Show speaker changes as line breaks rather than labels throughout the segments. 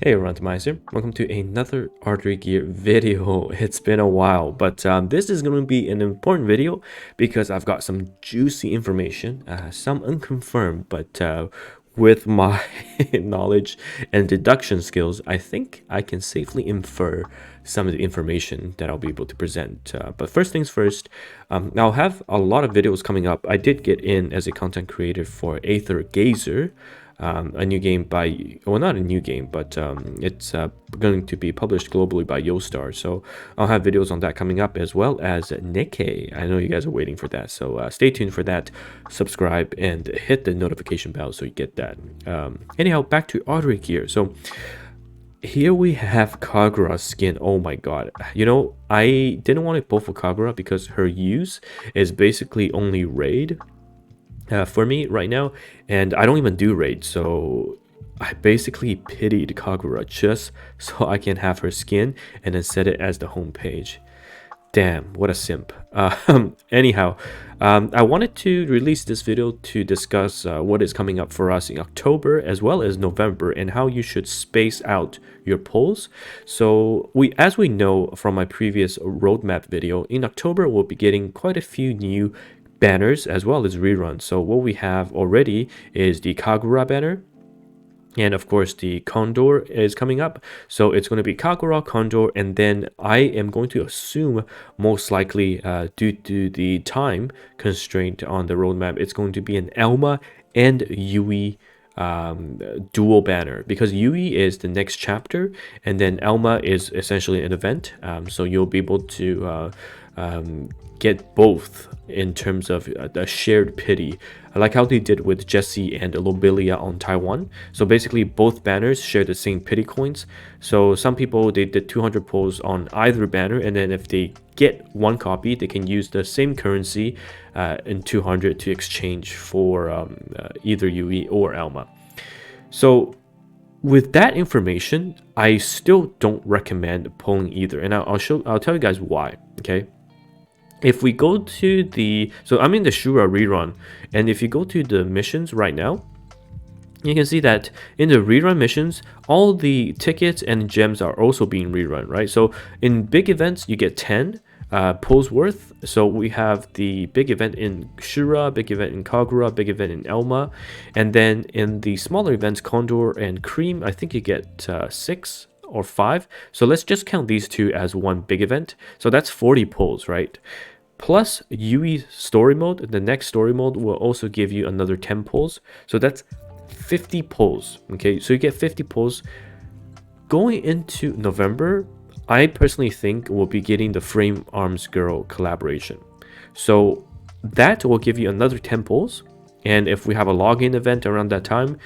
Hey everyone, TimaeuSS. Welcome to another Artery gear video. It's been a while, but this is going to be an important video because I've got some juicy information, some unconfirmed, but with my knowledge and deduction skills, I think I can safely infer some of the information that I'll be able to present. But first things first, I'll have a lot of videos coming up. I did get in as a content creator for Aether Gazer, a new game by, well, not a new game, but it's going to be published globally by Yostar. So I'll have videos on that coming up, as well as Nikkei. I know you guys are waiting for that, so stay tuned for that. Subscribe and hit the notification bell so you get that. Anyhow, back to Artery gear. So here we have Kagura's skin. Oh my god. You know, I didn't want to pull for Kagura because her use is basically only raid for me right now, and I don't even do raid, so I basically pitied Kagura just so I can have her skin and then set it as the home page. Damn, what a simp. Anyhow, I wanted to release this video to discuss what is coming up for us in October as well as November, and how you should space out your polls. So as we know from my previous roadmap video, in October we'll be getting quite a few new banners as well as reruns. So what we have already is the Kagura banner, and of course the Condor is coming up. So it's going to be Kagura, Condor, and then I am going to assume most likely due to the time constraint on the roadmap, it's going to be an Elma and Yui dual banner, because Yui is the next chapter and then Elma is essentially an event. So you'll be able to get both in terms of the shared pity. I like how they did with Jessie and Lobelia on Taiwan. So basically both banners share the same pity coins. So some people, they did 200 pulls on either banner, and then if they get one copy, they can use the same currency in 200 to exchange for either Yui or Elma. So with that information, I still don't recommend pulling either, and I'll tell you guys why. Okay, if we go to so I'm in the Shura rerun, and if you go to the missions right now, you can see that in the rerun missions, all the tickets and gems are also being rerun, right? So in big events, you get 10 pulls worth. So we have the big event in Shura, big event in Kagura, big event in Elma, and then in the smaller events, Condor and Cream, I think you get 6 or 5. So let's just count these two as one big event. So that's 40 pulls, right? Plus Yui story mode, the next story mode will also give you another 10 pulls. So that's 50 pulls. Okay, so you get 50 pulls. Going into November, I personally think we'll be getting the Frame Arms Girl collaboration. So that will give you another 10 pulls. And if we have a login event around that time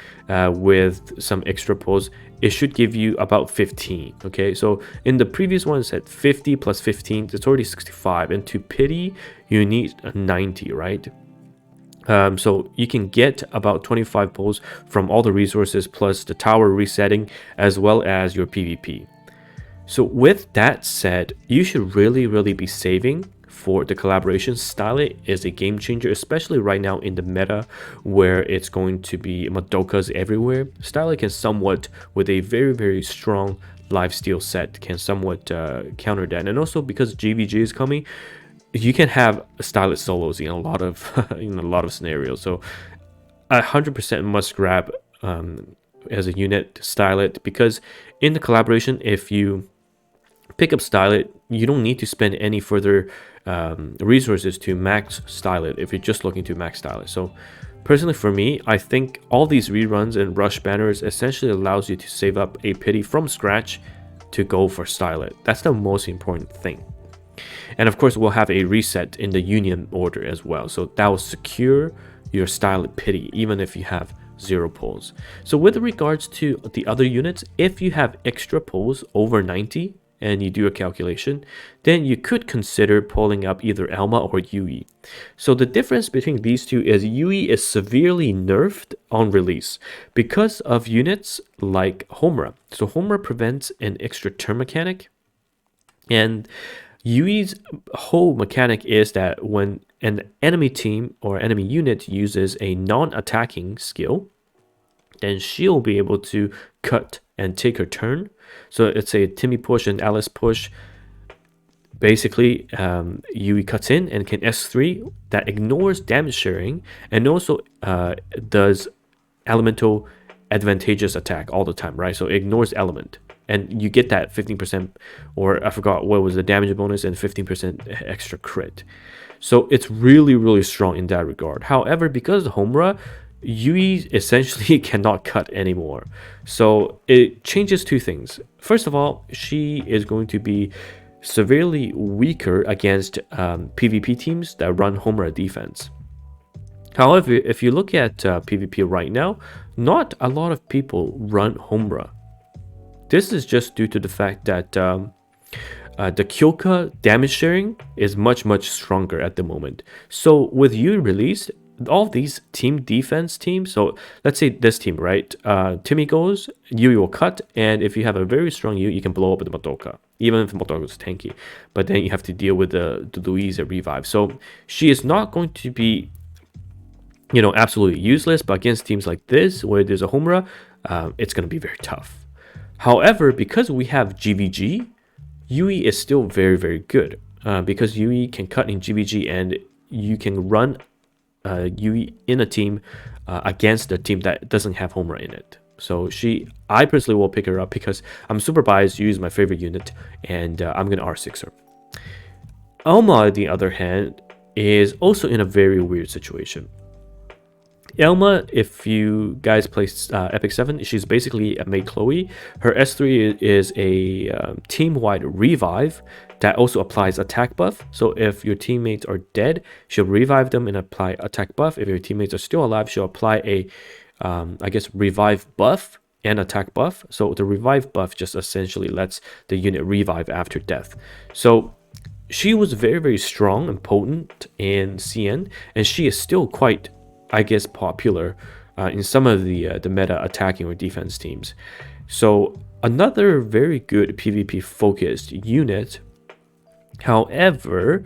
with some extra pulls, it should give you about 15. Okay, so in the previous one, it said 50 plus 15, it's already 65. And to pity, you need 90, right? So you can get about 25 pulls from all the resources plus the tower resetting as well as your PvP. So with that said, you should really be saving for the collaboration. Stylet is a game changer, especially right now in the meta where it's going to be Madokas everywhere. Stylet can somewhat, with a very strong lifesteal set, can somewhat counter that. And also because GvG is coming, you can have Stylet solos in a lot of in a lot of scenarios. So 100% must grab as a unit Stylet, because in the collaboration, if you pick up Stylet, you don't need to spend any further resources to max Stylet if you're just looking to max Stylet. So personally for me, I think all these reruns and rush banners essentially allows you to save up a pity from scratch to go for Stylet. That's the most important thing. And of course, we'll have a reset in the union order as well. So that will secure your Stylet pity even if you have 0 pulls. So with regards to the other units, if you have extra pulls over 90, and you do a calculation, then you could consider pulling up either Elma or Yui. So the difference between these two is Yui is severely nerfed on release because of units like Homura. So Homura prevents an extra turn mechanic, and Yui's whole mechanic is that when an enemy team or enemy unit uses a non-attacking skill, then she'll be able to cut and take her turn. So it's a Timmy push and Alice push. Basically, Yui cuts in and can S3 that ignores damage sharing and also does elemental advantageous attack all the time, right? So it ignores element. And you get that 15%, or I forgot what was the damage bonus, and 15% extra crit. So it's really, really strong in that regard. However, because of Homura, Yui essentially cannot cut anymore. So it changes two things. First of all, she is going to be severely weaker against PvP teams that run Homura defense. However, if you look at PvP right now, not a lot of people run Homura. This is just due to the fact that the Kyoka damage sharing is much stronger at the moment. So with Yui released, all these team defense teams, so let's say this team, right? Timmy goes, Yui will cut, and if you have a very strong Yui, you can blow up the Madoka, even if Madoka is tanky. But then you have to deal with the Louise revive. So she is not going to be, you know, absolutely useless, but against teams like this, where there's a Homura, it's going to be very tough. However, because we have GvG, Yui is still very good, because Yui can cut in GvG, and you can run Yui in a team against a team that doesn't have Homura in it. So I personally will pick her up because I'm super biased. Yui is my favorite unit, and I'm gonna R6 her. Elma, on the other hand, is also in a very weird situation. Elma, if you guys play Epic 7, she's basically a maid Chloe. Her S3 is a team-wide revive that also applies attack buff. So if your teammates are dead, she'll revive them and apply attack buff. If your teammates are still alive, she'll apply a, I guess, revive buff and attack buff. So the revive buff just essentially lets the unit revive after death. So she was very strong and potent in CN, and she is still quite, I guess, popular in some of the meta attacking or defense teams. So another very good PvP focused unit. However,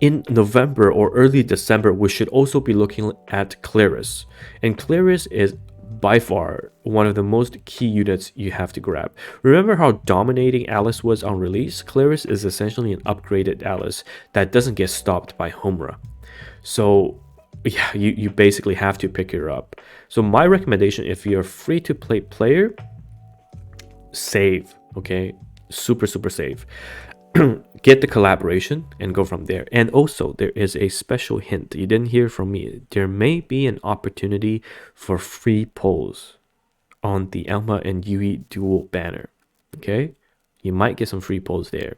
in November or early December, we should also be looking at Claris. And Claris is by far one of the most key units you have to grab. Remember how dominating Alice was on release? Claris is essentially an upgraded Alice that doesn't get stopped by Homura. So yeah, you basically have to pick her up. So my recommendation, if you're free to play player, save, okay? Super save. Get the collaboration and go from there. And also, there is a special hint you didn't hear from me. There may be an opportunity for free polls on the Elma and Yui dual banner. Okay, you might get some free polls there.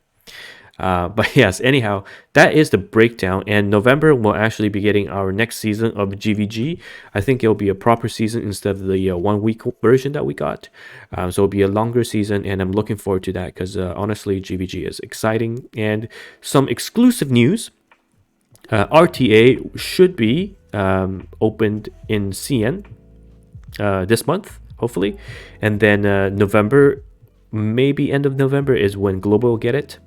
But yes, anyhow, that is the breakdown. And November, we'll actually be getting our next season of GvG. I think it'll be a proper season instead of the 1 week version that we got. So it'll be a longer season, and I'm looking forward to that because honestly, GvG is exciting. And some exclusive news. RTA should be opened in CN this month, hopefully. And then November, maybe end of November is when Global will get it.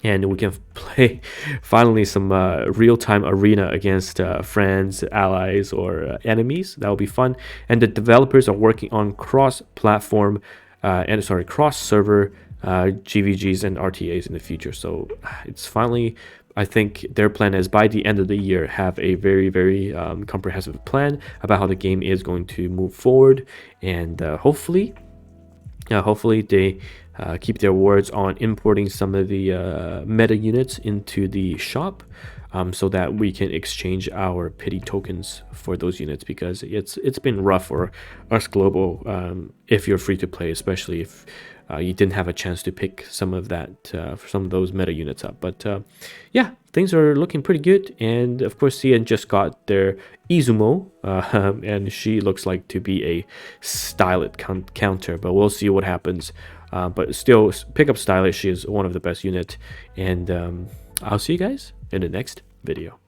And we can play finally some real-time arena against friends, allies, or enemies. That will be fun. And the developers are working on cross-platform, cross-server GvGs and RTAs in the future. So it's finally, I think their plan is by the end of the year have a very comprehensive plan about how the game is going to move forward, and hopefully they keep their words on importing some of the meta units into the shop, so that we can exchange our pity tokens for those units, because it's been rough for us global if you're free to play, especially if you didn't have a chance to pick some of those meta units up. But yeah, things are looking pretty good. And of course, CN just got their Izumo, and she looks like to be a Stylet counter, but we'll see what happens. But still, pick up Stylet. She is one of the best units. And I'll see you guys in the next video.